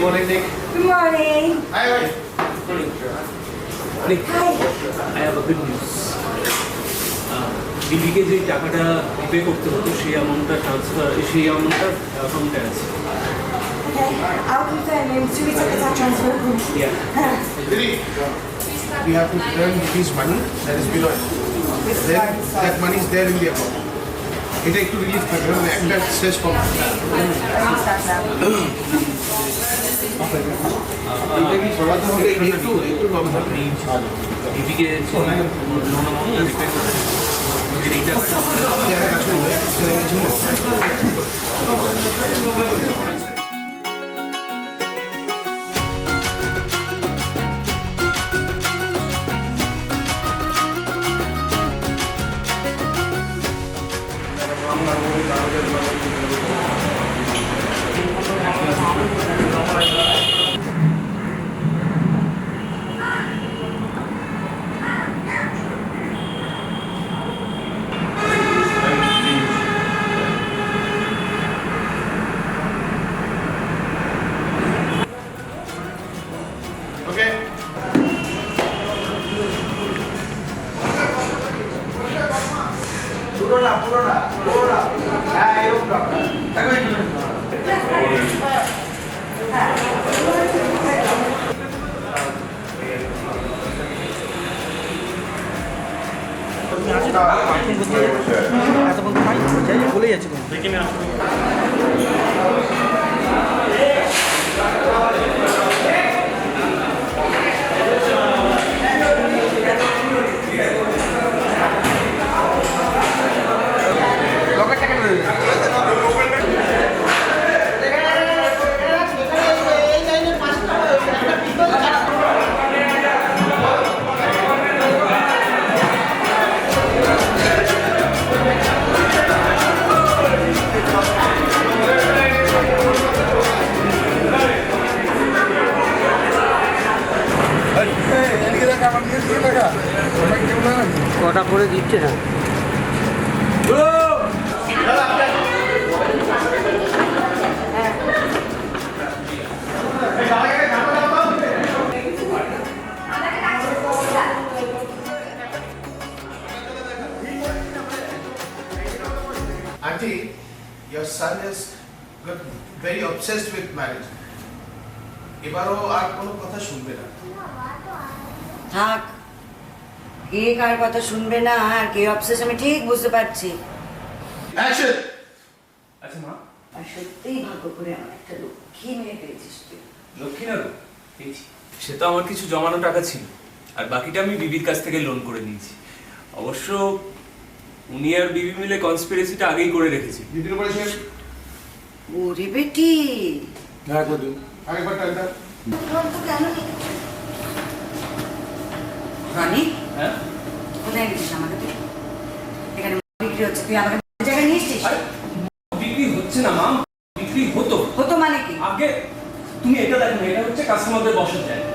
morning, Nick. Good morning. Hi. Nick, I have a good news. দিদিকে যে টাকাটা pay করতে হতো সেই অ্যামাউন্টটা অ্যাকাউন্টে আছে। Okay, I'll confirm in 2 weeks after that transfer. Yeah. Didi, we have to return his money that is below it. Then that money is there in the account. এটা একটু রিলিফ থাকবে মানে একটা স্ট্রেস কম এটা কি সবাই তো হবে একটু কম হবে দিদিকে লোন অ্যামাউন্টটা রিপে করতে এই টাকাটা Okay. পুরোটা হ্যাঁ এরকম বলে যাচ্ছে কটা করে দিচ্ছে না Auntie, your son is very obsessed with marriage. এবারও আর কোনো কথা শুনবে না থাক, কে কার কথা শুনবে না আর কে অবসেস আমি ঠিক বুঝতে পারছি। অ্যাকশন আচ্ছা মা, আর সত্যিই ভাগ্য করে আমার একটা লক্ষ্মী মেয়ে পেয়েছিস তুই। লক্ষ্মী না গো, পেয়েছি। সে তো আমার কিছু জমানো টাকা ছিল আর বাকিটা আমি বিবির কাছ থেকে লোন করে নিয়েছি। অবশ্য উনি আর বিবি মিলে কনস্পিরেসিটা আগেই করে রেখেছি। দিদির উপরে শেষ ওরে বেটি, হ্যাঁ কদু আরেকবার টাইমটা রানী, হ্যাঁ কোথায় গেছিস আমাকে তুই? এখানে বিক্রি হচ্ছে, তুই আমাকে জায়গায় নিয়ে এসছিস? বিক্রি হচ্ছে না মা, বিক্রি হতো। হতো মানে কি? আগে তুমি এটা দেখো, এটা হচ্ছে কাস্টমারদের বসার জায়গা।